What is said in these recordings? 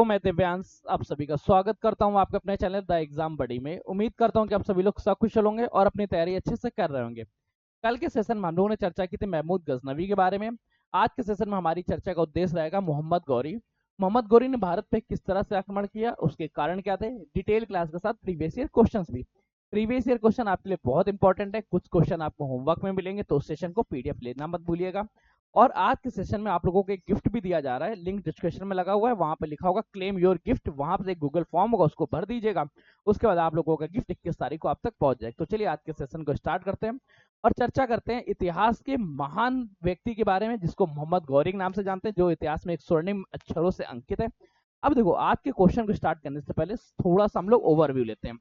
तो मैं दिव्यांश आप सभी का स्वागत करता हूं आपके अपने चैनल द एग्जाम बडी में। उम्मीद करता हूं कि आप सभी लोग सकुशल होंगे और अपनी तैयारी अच्छे से कर रहे होंगे। कल के सेशन में हम लोगों ने चर्चा की थी महमूद गजनवी के बारे में। आज के सेशन में हमारी चर्चा का उद्देश्य रहेगा मोहम्मद गौरी। मोहम्मद गौरी ने भारत पे किस तरह से आक्रमण किया, उसके कारण क्या थे, डिटेल क्लास के साथ प्रीवियस ईयर क्वेश्चन भी। प्रीवियस ईयर क्वेश्चन आपके लिए बहुत इंपॉर्टेंट है, कुछ क्वेश्चन आपको होमवर्क में मिलेंगे, तो उस सेशन को पीडीएफ लेना मत भूलिएगा। और आज के सेशन में आप लोगों को एक गिफ्ट भी दिया जा रहा है, लिंक डिस्क्रिप्शन में लगा हुआ है, वहां पे लिखा होगा क्लेम योर गिफ्ट, वहां पे एक गूगल फॉर्म होगा, उसको भर दीजिएगा। उसके बाद आप लोगों का गिफ्ट 21 तारीख को आप तक पहुंच जाएगा। तो चलिए आज के सेशन को स्टार्ट करते हैं और चर्चा करते हैं इतिहास के महान व्यक्ति के बारे में, जिसको मोहम्मद गौरी के नाम से जानते हैं, जो इतिहास में एक स्वर्णिम अक्षरों से अंकित है। अब देखो, आज के क्वेश्चन को स्टार्ट करने से पहले थोड़ा सा हम लोग ओवरव्यू लेते हैं।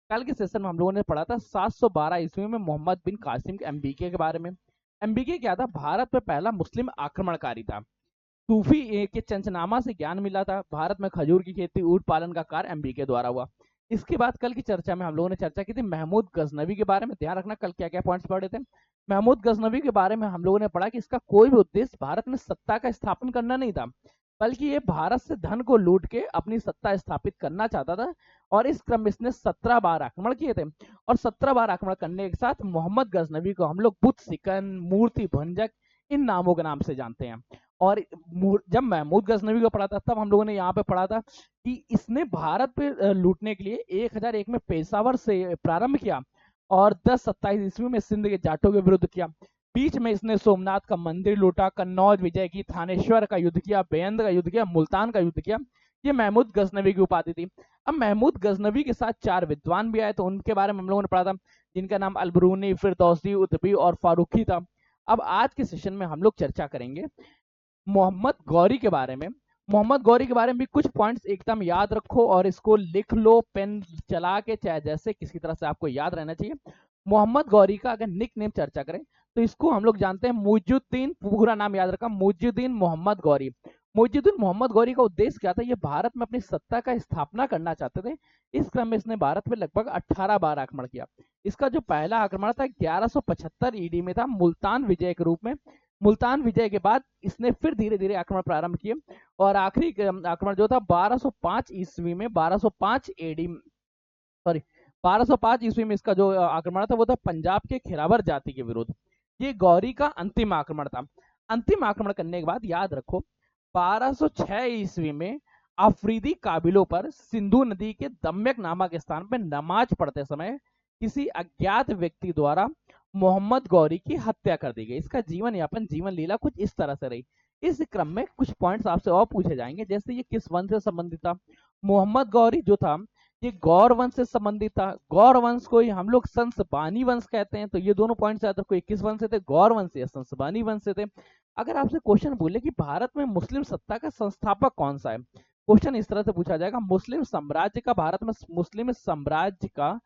कल के सेशन में हम लोगों ने पढ़ा था 712 ईस्वी में मोहम्मद बिन कासिम एमबीके के बारे में। एमबीके क्या था? भारत में पहला मुस्लिम आक्रमणकारी था। सूफी के चंचनामा से ज्ञान मिला था। भारत में खजूर की खेती, ऊंट पालन का कार्य एमबीके द्वारा हुआ। इसके बाद कल की चर्चा में हम लोगों ने चर्चा की थी महमूद गजनवी के बारे में। ध्यान रखना कल क्या क्या पॉइंट्स पढ़े थे। महमूद गजनवी के बारे में हम लोगों ने पढ़ा कि इसका कोई भी उद्देश्य भारत में सत्ता का स्थापन करना नहीं था, बल्कि ये भारत से धन को लूट के अपनी सत्ता स्थापित करना चाहता था। और इस क्रम में इसने 17 बार आक्रमण किए थे। और 17 बार आक्रमण करने के साथ मोहम्मद गजनवी को हम लोग बुत सिकन, मूर्ति भंजक, इन नामों के नाम से जानते हैं। और जब महमूद गजनवी को पढ़ा था तब हम लोगों ने यहाँ पे पढ़ा था कि इसने भारत पे लूटने के लिए 1001 में पेशावर से प्रारंभ किया और 1027 ईस्वी में सिंध के जाटों के विरुद्ध किया। बीच में इसने सोमनाथ का मंदिर लूटा, कन्नौज विजय की, थानेश्वर का युद्ध किया, बेंद का युद्ध किया, मुल्तान का युद्ध किया। ये महमूद गजनवी की उपाधि थी। अब महमूद गजनवी के साथ 4 विद्वान भी आए, तो उनके बारे में हम लोगों ने पढ़ा था, जिनका नाम अलबरूनी, फिरदौसी, उतबी और फारूकी था। अब आज के सेशन में हम लोग चर्चा करेंगे मोहम्मद गौरी के बारे में। मोहम्मद गौरी के बारे में भी कुछ पॉइंट्स एकदम याद रखो और इसको लिख लो पेन चला के, चाहे जैसे किसी तरह से आपको याद रहना चाहिए। मोहम्मद गौरी का अगर निक नेम चर्चा करें तो इसको हम लोग जानते हैं मुइजुद्दीन, पूरा नाम याद रखा, मुइजुद्दीन मोहम्मद गौरी। मुइजुद्दीन मोहम्मद गौरी का उद्देश्य क्या था? ये भारत में अपनी सत्ता का स्थापना करना चाहते थे। इस क्रम में इसने भारत में लगभग 18 बार आक्रमण किया। इसका जो पहला आक्रमण था 1175 ईडी में था, मुल्तान विजय के रूप में। मुल्तान विजय के बाद इसने फिर धीरे धीरे आक्रमण प्रारंभ किए और आखिरी आक्रमण जो था 1205 ईस्वी में, 1205 एडी, सॉरी 1205 ईस्वी में इसका जो आक्रमण था वो था पंजाब के खिरावर जाति के विरुद्ध। ये गौरी का अंतिम आक्रमण था। अंतिम आक्रमण करने के बाद याद रखो 1206 ईस्वी में अफरीदी काबिलों पर सिंधु नदी के दम्यक नामक स्थान पर नमाज पढ़ते समय किसी अज्ञात व्यक्ति द्वारा मोहम्मद गौरी की हत्या कर दी गई। इसका जीवन यापन, जीवन लीला कुछ इस तरह से रही। इस क्रम में कुछ पॉइंट्स आपसे और पूछे जाएंगे, जैसे ये किस वंश से संबंधित था। मोहम्मद गौरी जो था ये गौर वंश से संबंधित था। गौर वंश को ही हम लोग संसबानी वंश कहते हैं। तो ये दोनों पॉइंट्स याद रखो, किस वंश से थे? गौर वंश से, संसबानी वंश से थे। अगर आपसे क्वेश्चन बोले कि भारत में मुस्लिम सत्ता का संस्थापक कौन सा है, क्वेश्चन इस तरह से पूछा जाएगा, मुस्लिम साम्राज्य का भारत में, मुस्लिम साम्राज्य का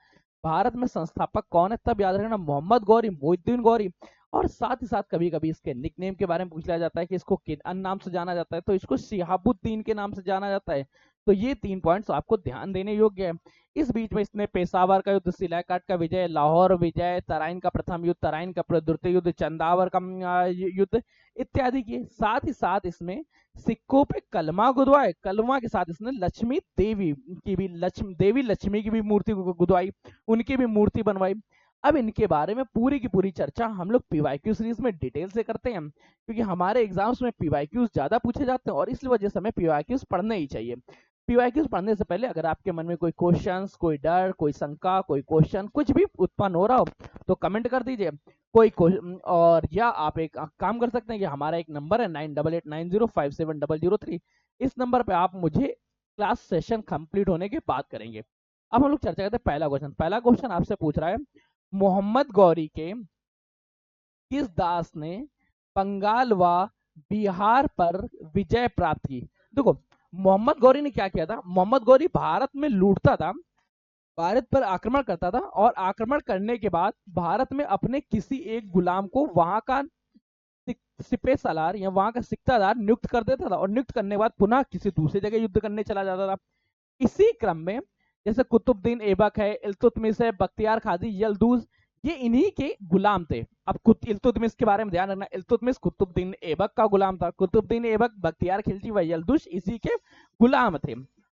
भारत में संस्थापक कौन है, तब याद रखना मोहम्मद गौरी, मुइजुद्दीन गौरी। और साथ ही साथ कभी कभी इसके निकनेम के बारे में पूछ लिया जाता है कि इसको किन नाम से जाना जाता है, तो इसको शिहाबुद्दीन के नाम से जाना जाता है। तो ये 3 पॉइंट्स आपको ध्यान देने योग्य है। इस बीच में इसने पेशावर का युद्ध, सिलाकाट का विजय, लाहौर विजय, तराइन का प्रथम युद्ध, तराइन का द्वितीय युद्ध, चंदावर का युद्ध इत्यादि किए। साथ ही साथ इसने सिक्कों पे कलमा गुदवाए। कलमा के साथ इसने लक्ष्मी देवी की भी, देवी लक्ष्मी की भी मूर्ति गुदवाई, उनकी भी मूर्ति बनवाई। अब इनके बारे में पूरी की पूरी चर्चा हम लोग पीवाईक्यू सीरीज में डिटेल से करते हैं, क्योंकि हमारे एग्जाम्स में पीवाईक्यूज ज्यादा पूछे जाते हैं और इस वजह से हमें पीवाईक्यूज पढ़ने ही चाहिए। पीवाईक्यूज पढ़ने से पहले अगर आपके मन में कोई क्वेश्चंस, कोई डर, कोई शंका, कोई क्वेश्चन कुछ भी उत्पन्न हो रहा हो तो कमेंट कर दीजिए। और या आप एक काम कर सकते हैं कि हमारा एक नंबर है 9889057003, इस नंबर पे आप मुझे क्लास सेशन कंप्लीट होने के बाद करेंगे। अब हम लोग चर्चा करते हैं पहला क्वेश्चन। पहला क्वेश्चन आपसे पूछ रहा है, मोहम्मद गौरी के किस दास ने बंगाल व बिहार पर विजय प्राप्त की? देखो, मोहम्मद गौरी ने क्या किया था? मोहम्मद गौरी भारत में लूटता था, भारत पर आक्रमण करता था और आक्रमण करने के बाद भारत में अपने किसी एक गुलाम को वहां का सिपे सालार या वहां का सिक्तादार नियुक्त कर देता था और नियुक्त करने के बाद पुनः किसी दूसरी जगह युद्ध करने चला जाता था। इसी क्रम में जैसे कुतुबुद्दीन ऐबक है, इल्तुतमिश है, बख्तियार खाजी, यल्दूज, ये इन्हीं के गुलाम थे। अब इल्तुतमिश के बारे में ध्यान रखना, इल्तुतमिश कुतुबुद्दीन ऐबक का गुलाम था। कुतुबुद्दीन ऐबक बख्तियार खिलजी व यल्दुश इसी के गुलाम थे।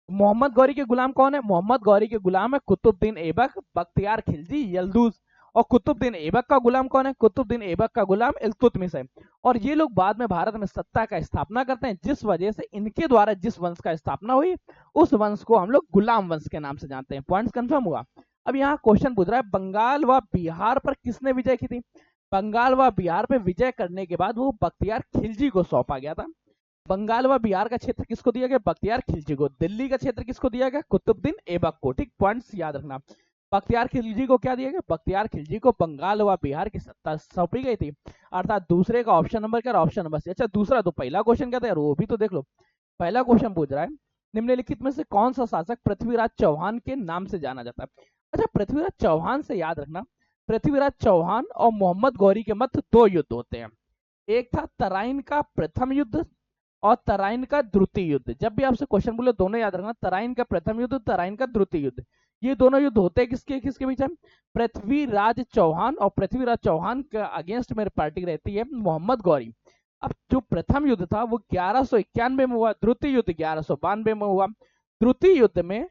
मोहम्मद गौरी के गुलाम कौन है? मोहम्मद गौरी के गुलाम है कुतुबुद्दीन ऐबक, बख्तियार खिलजी, यल्दुश। और कुतुबुद्दीन ऐबक का गुलाम कौन है? कुतुबुद्दीन ऐबक का गुलाम इल्तुतमिश है। और ये लोग बाद में भारत में सत्ता का स्थापना करते हैं, जिस वजह से इनके द्वारा जिस वंश का स्थापना हुई उस वंश को हम लोग गुलाम वंश के नाम से जानते हैं। पॉइंट्स कंफर्म हुआ। अब यहाँ क्वेश्चन पूछ रहा है बंगाल व बिहार पर किसने विजय की थी? बंगाल व बिहार पर विजय करने के बाद वो बख्तियार खिलजी को सौंपा गया था। बंगाल व बिहार का क्षेत्र किसको दिया गया? बख्तियार खिलजी को। दिल्ली का क्षेत्र किसको दिया गया? कुतुबुद्दीन ऐबक को। ठीक, पॉइंट्स याद रखना। बख्तियार खिलजी को क्या दिया गया? बख्तियार खिलजी को बंगाल व बिहार की सत्ता सौंपी गई थी। अर्थात दूसरे का ऑप्शन नंबर क्या? Option number C. अच्छा, दूसरा तो पहला क्वेश्चन क्या था यार, वो भी तो देख लो। पहला क्वेश्चन पूछ रहा है निम्नलिखित में से कौन सा शासक पृथ्वीराज चौहान के नाम से जाना जाता है? अच्छा, पृथ्वीराज चौहान से याद रखना, पृथ्वीराज चौहान और मोहम्मद गौरी के मध्य दो युद्ध होते हैं। एक था तराइन का प्रथम युद्ध और तराइन का द्वितीय युद्ध। जब भी आपसे क्वेश्चन बोले दोनों याद रखना, तराइन का प्रथम युद्ध, तराइन का द्वितीय युद्ध। ये दोनों युद्ध होते हैं किसके किसके बीच में? पृथ्वीराज चौहान और पृथ्वीराज चौहान के अगेंस्ट में पार्टी रहती है मोहम्मद गौरी। अब जो प्रथम युद्ध था वो 1191 में हुआ, द्वितीय युद्ध 1192 में हुआ। द्वितीय युद्ध में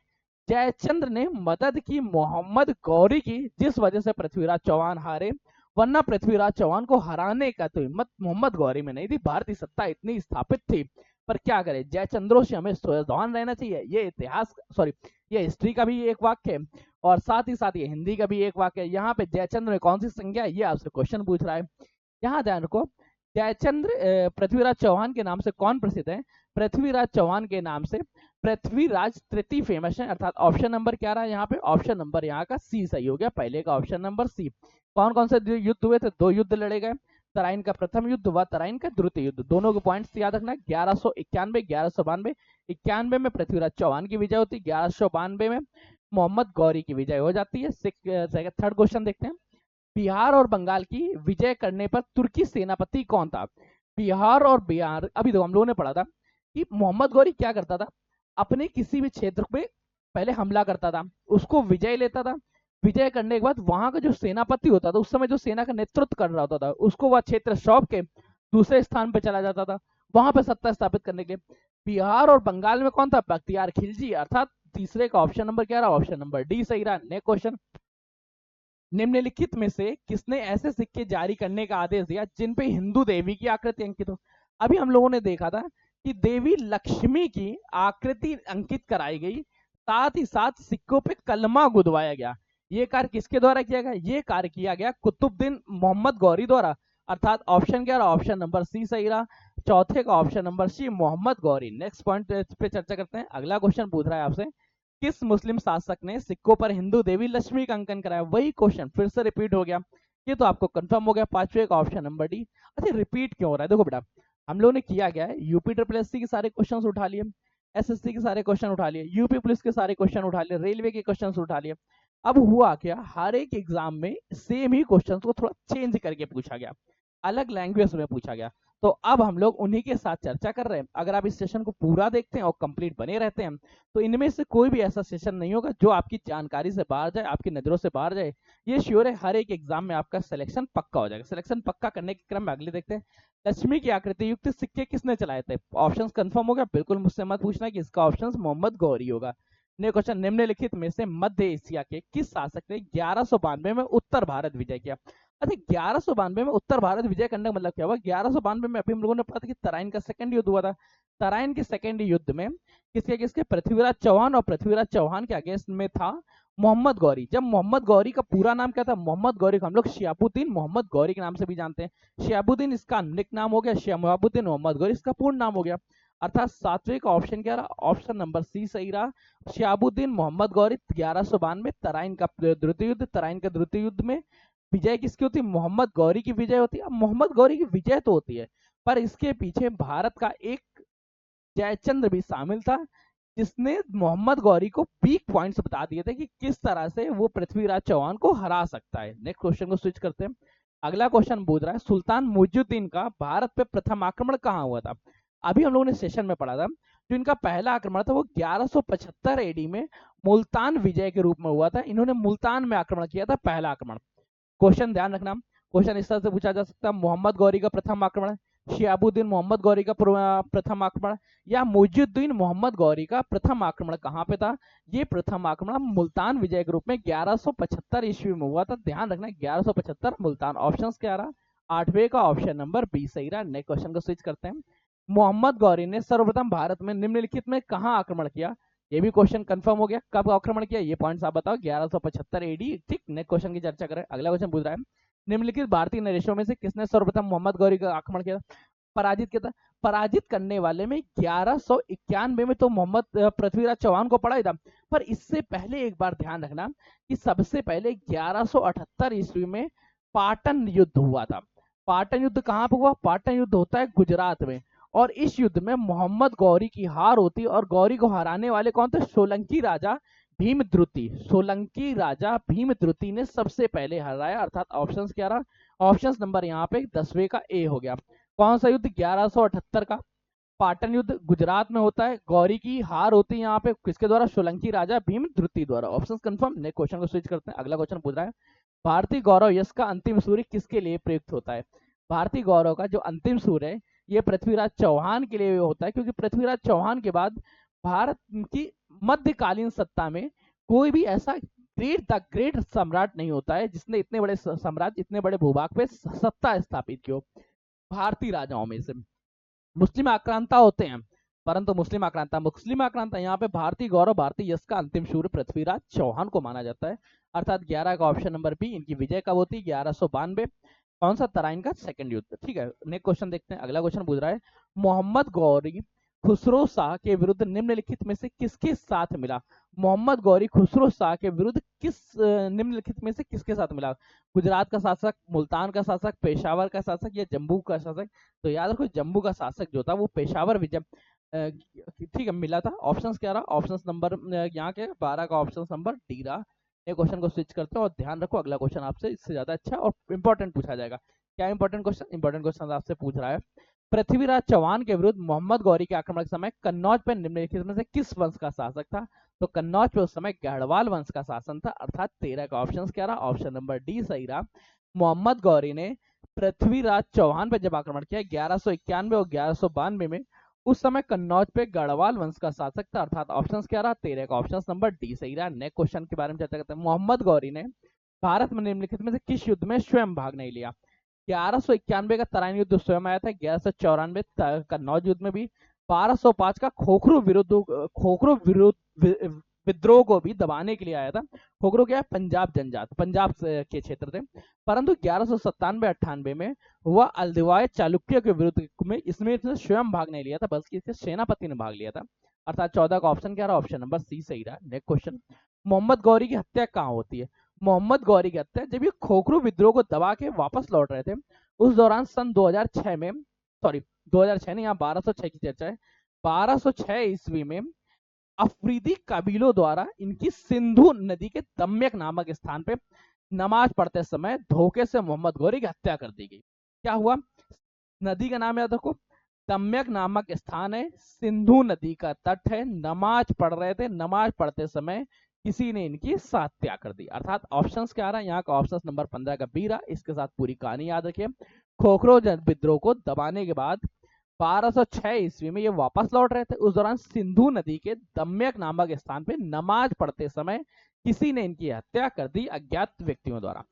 जयचंद्र ने मदद की मोहम्मद गौरी की, जिस वजह से पृथ्वीराज चौहान हारे। वरना पृथ्वीराज चौहान को हराने का तो हिम्मत मोहम्मद गौरी में नहीं थी। भारतीय सत्ता इतनी स्थापित थी, पर क्या करें, जयचंद्रों से हमें सावधान रहना चाहिए। ये इतिहास, सॉरी, ये हिस्ट्री का भी एक वाक्य है और साथ ही साथ ये हिंदी का भी एक वाक्य है। यहाँ पे जयचंद्र में कौन सी संज्ञा है, ये आपसे क्वेश्चन पूछ रहा है। यहाँ ध्यान रखो, जयचंद्र पृथ्वीराज चौहान के नाम से कौन प्रसिद्ध है? पृथ्वीराज चौहान के नाम से पृथ्वीराज तृतीय फेमस है। अर्थात ऑप्शन नंबर क्या रहा है यहाँ पे? ऑप्शन नंबर यहाँ का सी सही हो गया, पहले का ऑप्शन नंबर सी। कौन कौन से युद्ध हुए थे? दो युद्ध लड़े गए, तराइन का प्रथम युद्ध व तराइन का द्वितीय युद्ध। दोनों के पॉइंट्स याद रखना, 1191, 1192। 91 में पृथ्वीराज चौहान की विजय होती है, 1192 में मोहम्मद गौरी की विजय हो जाती है। थर्ड क्वेश्चन देखते हैं, बिहार और बंगाल की विजय करने पर तुर्की सेनापति कौन था? बिहार और बिहार, अभी तो हम लोगों ने पढ़ा था कि मोहम्मद गौरी क्या करता था, अपने किसी भी क्षेत्र पे पहले हमला करता था, उसको विजय लेता था। विजय करने के बाद वहां का जो सेनापति होता था, उस समय जो सेना का नेतृत्व कर रहा होता था, उसको वह क्षेत्र सौंप के दूसरे स्थान पर चला जाता था वहां पर सत्ता स्थापित करने के लिए। बिहार और बंगाल में कौन था? बख्तियार खिलजी। अर्थात तीसरे का ऑप्शन नंबर क्या रहा? ऑप्शन नंबर डी सही रहा। नेक्स्ट क्वेश्चन, निम्नलिखित में से किसने ऐसे सिक्के जारी करने का आदेश दिया जिन पे हिंदू देवी की आकृति अंकित हो? अभी हम लोगों ने देखा था कि देवी लक्ष्मी की आकृति अंकित कराई गई, साथ ही साथ सिक्कों पे कलमा गुदवाया गया। ये कार्य किसके द्वारा किया गया? ये कार्य किया गया कुतुबुद्दीन मोहम्मद गौरी द्वारा। अर्थात ऑप्शन क्या रहा? ऑप्शन नंबर सी सही रहा। चौथे का option number C, Mohammad Ghori. Next point पे चर्चा करते हैं। अगला क्वेश्चन पूछ रहा है आपसे, किस मुस्लिम शासक ने सिक्कों पर हिंदू देवी लक्ष्मी का अंकन कराया? वही क्वेश्चन फिर से रिपीट हो गया, ये तो आपको कंफर्म हो गया, पांचवे का ऑप्शन नंबर डी। अच्छा, रिपीट क्यों हो रहा है? देखो बेटा, हम लोगों ने किया गया है, यूपी ट्रिपल एससी के सारे क्वेश्चन उठा लिए, एसएससी के सारे क्वेश्चन उठा लिए, यूपी पुलिस के सारे क्वेश्चन उठा लिए, रेलवे के क्वेश्चन उठा लिए। अब हुआ क्या, हर एक एग्जाम में सेम ही क्वेश्चन को थोड़ा चेंज करके पूछा गया, अलग लैंग्वेज में पूछा गया। तो अब हम लोग उन्हीं के साथ चर्चा कर रहे हैं। अगर आप इस सेशन को पूरा देखते हैं और कंप्लीट बने रहते हैं तो इनमें से कोई भी ऐसा सेशन नहीं होगा जो आपकी जानकारी से बाहर जाए, आपकी नजरों से बाहर जाए। ये श्योर है, हर एक एग्जाम में आपका सिलेक्शन पक्का हो जाएगा। सिलेक्शन पक्का करने के क्रम में अगले देखते हैं, लक्ष्मी की आकृति युक्त सिक्के किसने चलाए थे? ऑप्शन कंफर्म हो गया, बिल्कुल मुझसे मत पूछना कि इसका ऑप्शन मोहम्मद गौरी होगा। ने क्वेश्चन, निम्नलिखित में से मध्य एशिया के किस शासक ने 1192 में उत्तर भारत विजय किया? अच्छा, 1192 में उत्तर भारत विजय करने का मतलब क्या हुआ? 1192 में अभी हम लोगों ने पढ़ा था कि तराइन का सेकंड युद्ध हुआ था। तराइन के सेकंड युद्ध में किसके किसके? पृथ्वीराज चौहान, और पृथ्वीराज चौहान के अगेंस्ट में था मोहम्मद गौरी। जब मोहम्मद गौरी का पूरा नाम क्या था? मोहम्मद गौरी को हम लोग शिहाबुद्दीन मोहम्मद गौरी के नाम से भी जानते हैं। शिहाबुद्दीन इसका निक नाम हो गया, शिहाबुद्दीन मोहम्मद गौरी इसका पूर्ण नाम हो गया। अर्थात सातवें का ऑप्शन क्या रहा? ऑप्शन नंबर सी सही रहा। शिहाबुद्दीन मोहम्मद गौरी 1192 तराइन का द्वितीय युद्ध, तराइन के द्वितीय युद्ध में विजय किसकी होती? मोहम्मद गौरी की विजय होती है। अब मोहम्मद गौरी की विजय तो होती है, पर इसके पीछे भारत का एक जयचंद्र भी शामिल था, जिसने मोहम्मद गौरी को वीक पॉइंट्स बता दिए थे कि किस तरह से वो पृथ्वीराज चौहान को हरा सकता है। नेक्स्ट क्वेश्चन को स्विच करते हैं। अगला क्वेश्चन पूछ रहा है, सुल्तान मुइजुद्दीन का भारत पे प्रथम आक्रमण कहाँ हुआ था? अभी हम लोगों ने सेशन में पढ़ा था, जो इनका पहला आक्रमण था वो 1175 एडी में मुल्तान विजय के रूप में हुआ था। इन्होंने मुल्तान में आक्रमण किया था, पहला आक्रमण। क्वेश्चन ध्यान रखना, क्वेश्चन इस तरह से पूछा जा सकता है, मोहम्मद गौरी का प्रथम आक्रमण, शिहाबुद्दीन मोहम्मद गौरी का प्रथम आक्रमण, या मुइजुद्दीन मोहम्मद गौरी का प्रथम आक्रमण कहाँ पे था? ये प्रथम आक्रमण मुल्तान विजय के रूप में 1175 ईस्वी में हुआ था। ध्यान रखना 1175 मुल्तान। ऑप्शंस क्या रहा? आठवें का ऑप्शन नंबर बी सही रहा। नेक्स्ट क्वेश्चन को स्विच करते हैं। मोहम्मद गौरी ने सर्वप्रथम भारत में निम्नलिखित में कहाँ आक्रमण किया? ये भी क्वेश्चन कंफर्म हो गया, कब आक्रमण किया ये पॉइंट्स आप बताओ। 1175 एडी। ठीक, नेक्स्ट क्वेश्चन की चर्चा करें। अगला क्वेश्चन पूछ रहा है, निम्नलिखित भारतीय नरेशों में से किसने सर्वप्रथम मोहम्मद गौरी का आक्रमण किया, पराजित किया था? पराजित करने वाले में 1191 में तो मोहम्मद पृथ्वीराज चौहान को पड़ा ही था, पर इससे पहले एक बार ध्यान रखना कि सबसे पहले 1178 ईस्वी में पाटन युद्ध हुआ था। पाटन युद्ध कहाँ पे हुआ? पाटन युद्ध होता है गुजरात में, और इस युद्ध में मोहम्मद गौरी की हार होती, और गौरी को हराने वाले कौन थे? सोलंकी राजा भीमद्रुति। सोलंकी राजा भीमद्रुति ने सबसे पहले हराया, अर्थात ऑप्शंस क्या रहा? ऑप्शंस नंबर यहाँ पे 10वें का ए हो गया। कौन सा युद्ध? 1178 का पाटन युद्ध गुजरात में होता है। गौरी की हार होती है यहाँ पे किसके द्वारा? सोलंकी राजा भीमद्रुति द्वारा। Option confirm. नेक्स्ट क्वेश्चन को स्विच करते हैं। अगला क्वेश्चन पूछ रहा है, भारतीय गौरव यश का अंतिम सूर्य किसके लिए प्रयुक्त होता है? भारतीय गौरव का जो अंतिम सूर्य है ये पृथ्वीराज चौहान के लिए होता है, क्योंकि पृथ्वीराज चौहान के बाद भारत की मध्यकालीन सत्ता में कोई भी ऐसा ग्रेट सम्राट नहीं होता है जिसने इतने बड़े साम्राज्य, इतने बड़े भूभाग पे सत्ता स्थापित की हो। भारतीय राजाओं में से मुस्लिम आक्रांता होते हैं, परंतु मुस्लिम आक्रांता यहाँ पे भारतीय गौरव, भारतीय यश का अंतिम सूर्य पृथ्वीराज चौहान को माना जाता है, अर्थात 11 का ऑप्शन नंबर बी। इनकी विजय कब होती है? 1192। कौन सा? तराइन का सेकंड युद्ध। ठीक है, नेक्स्ट क्वेश्चन देखते हैं। अगला क्वेश्चन पूछ रहा है, मोहम्मद गौरी खुसरो शाह के विरुद्ध निम्नलिखित में से किसके साथ मिला? मोहम्मद गौरी खुसरो शाह के विरुद्ध निम्नलिखित में से किसके साथ मिला? गुजरात का शासक, मुल्तान का शासक, पेशावर का शासक, या जम्मू का शासक? तो याद रखो जम्मू का शासक जो था वो पेशावर विजय, ठीक है, मिला था। ऑप्शंस क्या रहा? ऑप्शंस नंबर यहाँ के 12 का ऑप्शन नंबर डी रहा। ये क्वेश्चन को स्विच करते हैं और ध्यान रखो अगला क्वेश्चन आपसे इससे ज्यादा अच्छा और इंपॉर्टेंट पूछा जाएगा। क्या इंपॉर्टेंट क्वेश्चन? इंपॉर्टेंट क्वेश्चन आपसे पूछ रहा है, पृथ्वीराज चौहान के विरुद्ध मोहम्मद गौरी के आक्रमण के समय कन्नौज पर निम्नलिखित में से किस वंश का शासक था? तो कन्नौज पे उस समय गढ़वाल वंश का शासन था, अर्थात 13 का ऑप्शन क्या रहा? ऑप्शन नंबर डी सही रहा। मोहम्मद गौरी ने पृथ्वीराज चौहान पर जब आक्रमण किया 1191 और 1192 में, उस समय कन्नौज पे गढ़वाल वंश का शासक था, अर्थात ऑप्शंस क्या रहा? 13 का ऑप्शन नंबर डी सही रहा। नेक्स्ट क्वेश्चन के बारे में चर्चा करते हैं। मोहम्मद गौरी ने भारत में निम्नलिखित में से किस युद्ध में स्वयं भाग नहीं लिया? 1191 का तराइन युद्ध स्वयं आया था, 1194 कन्नौज युद्ध में भी, 1205 का खोखरो विरुद्ध विद्रोह को भी दबाने के लिए आया था। खोखरो क्या है? पंजाब जनजात, पंजाब के क्षेत्र थे। परंतु 1197-98 में वह अल्दिवाय चालुक्य के विरुद्ध में इसमें स्वयं भाग नहीं लिया था, बल्कि इसके सेनापति ने भाग लिया था, अर्थात 14 का ऑप्शन क्या रहा? ऑप्शन नंबर सी सही रहा। नेक्स्ट क्वेश्चन, मोहम्मद गौरी की हत्या कहाँ होती है? मोहम्मद गौरी की हत्या जब ये खोखरो विद्रोह को दबा के वापस लौट रहे थे उस दौरान सन 2006 में, सॉरी 2006 नहीं, यहाँ 1206 की चर्चा है, 1206 ईस्वी में अफरीदी कबीलों द्वारा इनकी सिंधु नदी के दम्यक नामक स्थान पे नमाज पढ़ते समय धोखे से मोहम्मद गौरी की हत्या कर दी गई। क्या हुआ? नदी का नाम याद रखो, दम्यक नामक स्थान है, सिंधु नदी का तट है, नमाज पढ़ रहे थे, नमाज पढ़ते समय किसी ने इनकी हत्या कर दी, अर्थात ऑप्शंस क्या रहा है यहाँ का? ऑप्शन नंबर 15 का बी रहा। इसके साथ पूरी कहानी याद रखिए। खोखरो विद्रोह को दबाने के बाद 1206 ईस्वी में ये वापस लौट रहे थे, उस दौरान सिंधु नदी के दम्यक नामक स्थान पे नमाज पढ़ते समय किसी ने इनकी हत्या कर दी अज्ञात व्यक्तियों द्वारा।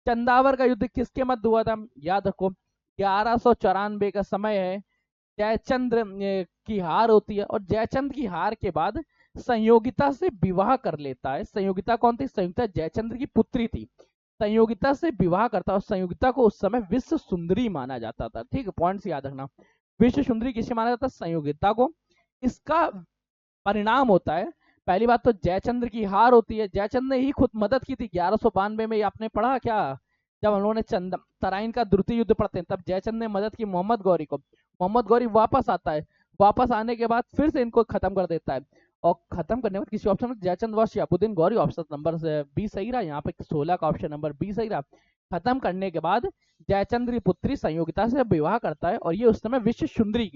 चंदावर का युद्ध किसके मध्य हुआ था? याद रखो 1194 का समय है, जयचंद्र की हार होती है, और जयचंद्र की हार के बाद संयोगिता से विवाह कर लेता है। संयोगिता कौन थी? संयोगिता जयचंद्र की पुत्री थी। संयोगिता से विवाह करता है और संयोगिता को उस समय विश्व सुंदरी माना जाता था। ठीक है, पॉइंट्स याद रखना। विश्व सुंदरी किसे माना जाता है? संयोगिता को। इसका परिणाम होता है, पहली बात तो जयचंद्र की हार होती है। जयचंद्र ने ही खुद मदद की थी 1192 में, आपने पढ़ा क्या? जब हम लोगों ने तराइन का द्वितीय युद्ध पढ़ते हैं तब जयचंद्र ने मदद की मोहम्मद गौरी को। मोहम्मद गौरी वापस आता है, वापस आने के बाद फिर से इनको खत्म कर देता है, और खत्म करने के बाद किसी ऑप्शन में जयचंद व Shihabuddin Ghori, option number B सही रहा। यहाँ पे 16 का ऑप्शन नंबर बी सही रहा। खत्म करने के बाद जयचंद्र की पुत्री संयोगिता से विवाह करता है और ये उस समय विश्व सुंदरी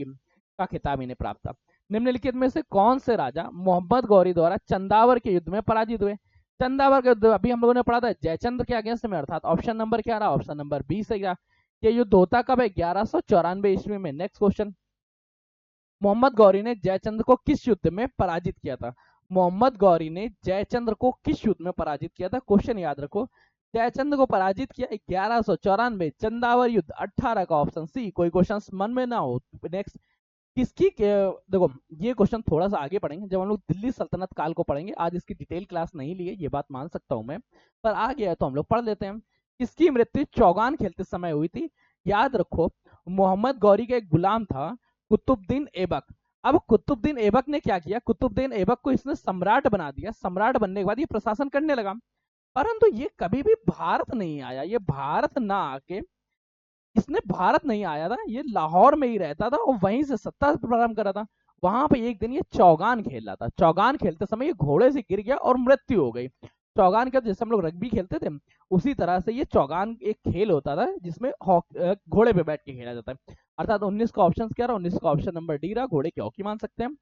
का खिताब इन्हें प्राप्त था। निम्नलिखित में से कौन से राजा मोहम्मद गौरी द्वारा चंदावर के युद्ध में पराजित हुए? चंदावर के अभी हम लोगों ने पढ़ा था जयचंद्र के अगेंस्ट में, अर्थात ऑप्शन नंबर क्या रहा, ऑप्शन नंबर बी सही रहा। ये युद्ध होता कब है, 1194 ईस्वी में। नेक्स्ट क्वेश्चन, मोहम्मद गौरी ने जयचंद्र को किस युद्ध में पराजित किया था। मोहम्मद गौरी ने जयचंद्र को किस युद्ध में पराजित किया था, क्वेश्चन याद रखो। जयचंद्र को पराजित किया 1194, चंदावर युद्ध 18 का ऑप्शन सी। कोई क्वेश्चन मन में ना हो। नेक्स्ट, देखो ये क्वेश्चन थोड़ा सा आगे पढ़ेंगे जब हम लोग दिल्ली सल्तनत काल को पढ़ेंगे, आज इसकी डिटेल क्लास नहीं ली है, ये बात मान सकता हूं मैं, पर आ गया तो हम लोग पढ़ लेते हैं। किसकी मृत्यु चौगान खेलते समय हुई थी, याद रखो मोहम्मद गौरी का एक गुलाम था कुतुबुद्दीन ऐबक। अब कुतुबुद्दीन ऐबक ने क्या किया, कुतुबुद्दीन ऐबक को इसने सम्राट बना दिया। सम्राट बनने के बाद ये प्रशासन करने लगा, परंतु ये कभी भी भारत नहीं आया। ये भारत ना आके, इसने भारत नहीं आया था, ये लाहौर में ही रहता था और वहीं से सत्ता प्रारंभ करा था। वहां पे एक दिन ये चौगान खेल रहा था, चौगान खेलते समय ये घोड़े से गिर गया और मृत्यु हो गई। चौगान का जैसे हम लोग रग्बी खेलते थे, उसी तरह से ये चौगान एक खेल होता था जिसमें घोड़े पे बैठ के खेला जाता है। अर्थात 19 का ऑप्शन क्या रहा, 19 का ऑप्शन नंबर डी रहा, घोड़े की हॉकी मान सकते हैं।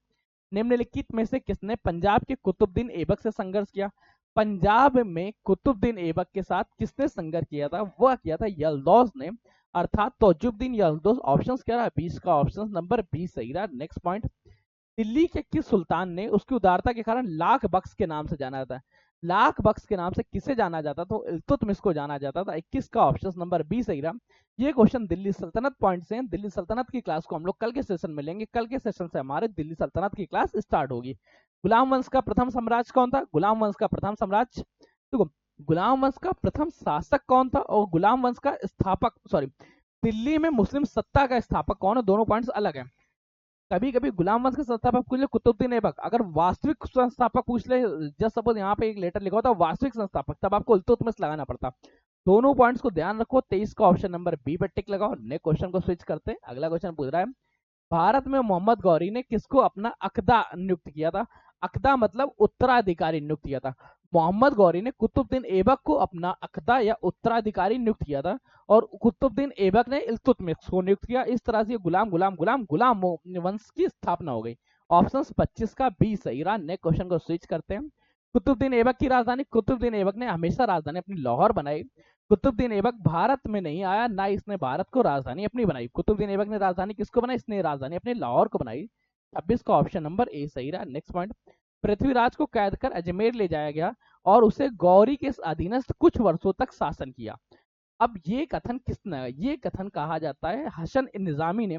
निम्नलिखित में से किसने पंजाब के कुतुबुद्दीन ऐबक से संघर्ष किया। पंजाब में कुतुबुद्दीन ऐबक के साथ किसने संघर्ष किया था, वह किया था यल्दौज ने, अर्थात तौजुद्दीन यल्दौज। ऑप्शन क्या रहा, 20 का ऑप्शन नंबर 20 सही रहा। नेक्स्ट पॉइंट, दिल्ली के किस सुल्तान ने उसकी उदारता के कारण लाख बख्श के नाम से जाना जाता है। लाख बख्श के नाम से किसे जाना जाता तो इल्तुतमिश को जाना जाता था। 21 का ऑप्शन नंबर बी सही रहा। ये क्वेश्चन दिल्ली सल्तनत पॉइंट से, दिल्ली सल्तनत की क्लास को हम लोग कल के सेशन में लेंगे। कल के सेशन से हमारे दिल्ली सल्तनत की क्लास स्टार्ट होगी। गुलाम वंश का प्रथम साम्राज्य कौन था, गुलाम वंश का प्रथम साम्राज्य, देखो गुलाम वंश का प्रथम शासक कौन था और गुलाम वंश का स्थापक, सॉरी दिल्ली में मुस्लिम सत्ता का स्थापक कौन है, दोनों पॉइंट्स अलग है। कभी कभी गुलाम वंश के संस्थापक पूछ ले कुतुबुद्दीन ऐबक, अगर वास्तविक संस्थापक पूछ ले, जस्ट सपोज यहाँ पे एक लेटर लिखा होता वास्तविक संस्थापक, तब आपको इल्तुतमिश लगाना पड़ता। दोनों पॉइंट्स को ध्यान रखो। 23 का ऑप्शन नंबर बी पर टिक लगाओ। नेक्स्ट क्वेश्चन को स्विच करते हैं। अगला क्वेश्चन पूछ रहा है, भारत में मोहम्मद गौरी ने किसको अपना अकदा नियुक्त किया था। अकदा मतलब उत्तराधिकारी नियुक्त किया था। मोहम्मद गौरी ने कुतुबुद्दीन ऐबक को अपना अकदा या उत्तराधिकारी नियुक्त किया था और कुतुबुद्दीन ऐबक ने इल्तुतमिश को नियुक्त किया। इस तरह से गुलाम गुलाम गुलाम गुलाम वंश की स्थापना हो गई। ऑप्शन 25 का बी सही रहा। नेक्स्ट क्वेश्चन को स्विच करते हैं। कुतुबुद्दीन ऐबक की राजधानी, कुतुबुद्दीन ऐबक ने हमेशा राजधानी अपनी लाहौर बनाई। कुतुबुद्दीन ऐबक भारत में नहीं आया, ना इसने भारत को राजधानी अपनी बनाई। कुतुबुद्दीन ऐबक ने राजधानी किसको बनाई, इसने राजधानी अपने लाहौर को बनाई। 26 का ऑप्शन नंबर ए सही रहा। नेक्स्ट पॉइंट, पृथ्वीराज को कैद कर अजमेर ले जाया गया और उसे गौरी के अधीनस्थ कुछ वर्षों तक शासन किया। अब ये कथन किसने, ये कथन कहा जाता है हसन निजामी ने।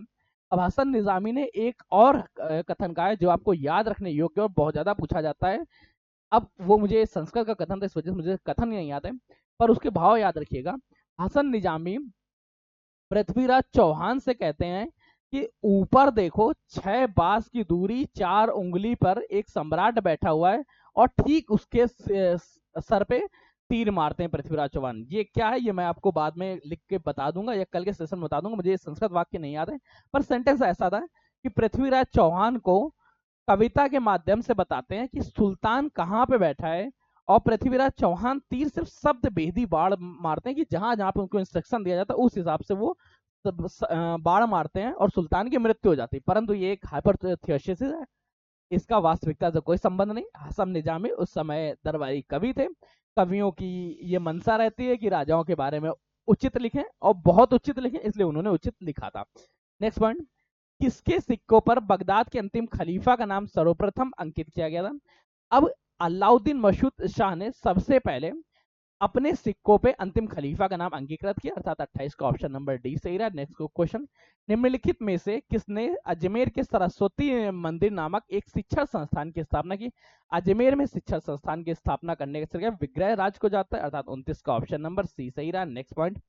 अब हसन निजामी ने एक और कथन कहा है जो आपको याद रखने योग्य और बहुत ज्यादा पूछा जाता है। अब वो मुझे संस्कृत का कथन था, इस वजह से मुझे कथन नहीं याद है, पर उसके भाव याद रखिएगा। हसन निजामी पृथ्वीराज चौहान से कहते हैं कि ऊपर देखो 6 बांस की दूरी 4 उंगली पर एक सम्राट बैठा हुआ है और ठीक उसके सर पे तीर मारते हैं पृथ्वीराज चौहान। ये क्या है, ये मैं आपको बाद में लिख के बता दूंगा या कल के सेशन में बता दूंगा, मुझे संस्कृत वाक्य नहीं याद है, पर सेंटेंस ऐसा था कि पृथ्वीराज चौहान को कविता के माध्यम से बताते हैं कि सुल्तान कहाँ पे बैठा है और पृथ्वीराज चौहान तीर सिर्फ शब्द भेदी बाढ़ मारते हैं कि जहां जहां पे उनको इंस्ट्रक्शन दिया जाता है उस हिसाब से वो बाढ़ मारते हैं और सुल्तान की मृत्यु हो जाती है। परंतु ये एक हाइपरथियोसिस है, इसका वास्तविकता से कोई संबंध नहीं। हसन निजामी उस समय दरबारी कवि थे। कवियों की ये मनसा रहती है कि राजाओं के बारे में उचित लिखें और बहुत उचित लिखें, इसलिए उन्होंने उचित लिखा था। नेक्स्ट पॉइंट, किसके सिक्कों पर बगदाद के अंतिम खलीफा का नाम सर्वप्रथम अंकित किया गया था। अब अलाउद्दीन मशहूद शाह ने सबसे पहले अपने सिक्कों पे अंतिम खलीफा का नाम अंगीकृत किया, अर्थात 28 का ऑप्शन नंबर डी सही रहा। नेक्स्ट क्वेश्चन, निम्नलिखित में से किसने अजमेर के सरस्वती मंदिर नामक एक शिक्षा संस्थान की स्थापना की। अजमेर में शिक्षा संस्थान की स्थापना करने का श्रेय विग्रह राज को जाता है, अर्थात 29 का ऑप्शन नंबर सी सही रहा। नेक्स्ट पॉइंट,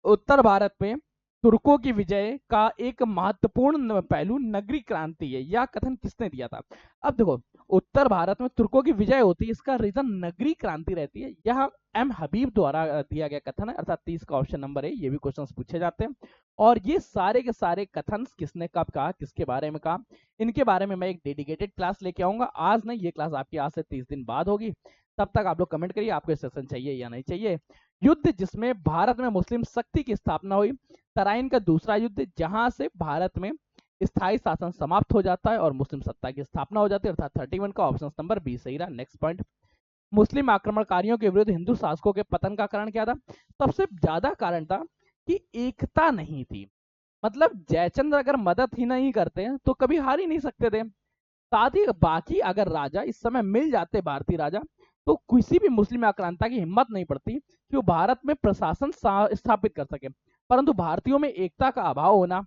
उत्तर भारत में तुर्कों की विजय का एक महत्वपूर्ण पहलू नगरी क्रांति है, यह कथन किसने दिया था। अब देखो उत्तर भारत में तुर्कों की विजय होती है, इसका रीजन नगरी क्रांति रहती है, यह एम हबीब द्वारा दिया गया कथन है, अर्थात 30 का ऑप्शन नंबर है। ये भी क्वेश्चन पूछे जाते हैं और ये सारे के सारे कथन किसने कब कहा, किसके बारे में कहा, इनके बारे में मैं एक डेडिकेटेड क्लास लेके आऊंगा। आज नहीं, ये क्लास आपकी आज से 30 दिन बाद होगी। तब तक आप लोग कमेंट करिए आपको सेशन चाहिए या नहीं चाहिए। युद्ध जिसमें भारत में मुस्लिम शक्ति की स्थापना हुई, तराइन का दूसरा युद्ध, जहां से भारत में स्थायी शासन समाप्त हो जाता है और मुस्लिम सत्ता की स्थापना हो जाती है, अर्थात 31 का ऑप्शन नंबर बी सही रहा। नेक्स्ट पॉइंट, मुस्लिम आक्रमणकारियों के विरुद्ध हिंदू शासकों के पतन का कारण क्या था? सबसे ज्यादा कारण था कि एकता नहीं थी। मतलब जयचंद्र अगर मदद ही नहीं करते तो कभी हार ही नहीं सकते थे। साथ ही बाकी अगर राजा इस समय मिल जाते, भारतीय राजा, तो किसी भी मुस्लिम आक्रांता की हिम्मत नहीं पड़ती कि वो भारत में प्रशासन स्थापित कर सके। परंतु भारतीयों में एकता का अभाव होना,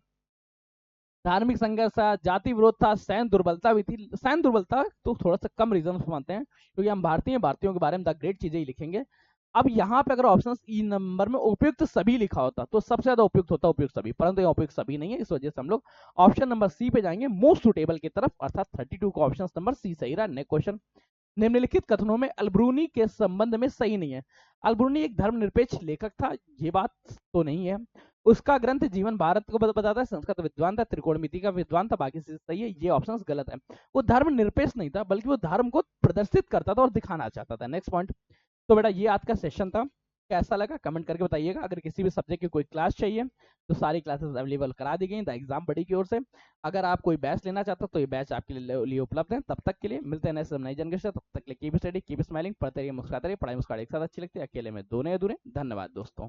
धार्मिक संघर्ष था, जाति विरोध था, सैन्य दुर्बलता भी थी। सैन्य दुर्बलता तो थोड़ा सा कम रीजन मानते हैं, क्योंकि हम भारतीयों के बारे में द ग्रेट चीजें ही लिखेंगे। अब यहाँ पे अगर ऑप्शन ई नंबर में उपयुक्त सभी लिखा होता तो सबसे ज्यादा उपयुक्त होता उपयुक्त सभी, परंतु यहाँ उपयुक्त सभी नहीं है, इस वजह से हम लोग ऑप्शन नंबर सी पे जाएंगे, मोस्ट सुटेबल की तरफ, अर्थात 32 का ऑप्शन नंबर सी सही रहा। नेक्स्ट क्वेश्चन, निम्नलिखित कथनों में अलब्रूनी के संबंध में सही नहीं है। अलब्रूनी एक धर्मनिरपेक्ष लेखक था, ये बात तो नहीं है। उसका ग्रंथ जीवन भारत को बताता है, संस्कृत विद्वान था, त्रिकोणमिति का विद्वान था, बाकी चीज सही है, ये ऑप्शन गलत है। वो धर्मनिरपेक्ष नहीं था, बल्कि वो धर्म को प्रदर्शित करता था और दिखाना चाहता था। Next point. तो बेटा ये आज का सेशन था, कैसा लगा कमेंट करके बताइएगा। अगर किसी भी सब्जेक्ट की कोई क्लास चाहिए तो सारी क्लासेस अवेलेबल करा दी गई द एग्जाम बड़ी की ओर से। अगर आप कोई बैच लेना चाहते हो तो ये बैच आपके लिए उपलब्ध है। तब तक के लिए मिलते हैं नई जनरेशन, तब तक के लिए कीप स्टडी, कीप स्माइलिंग, पढ़ते रहिए, मुस्कुराते रहिए। पढ़ाई मुस्कुराते एक साथ अच्छी लगती है, अकेले में दोनों अधूरे। धन्यवाद दोस्तों।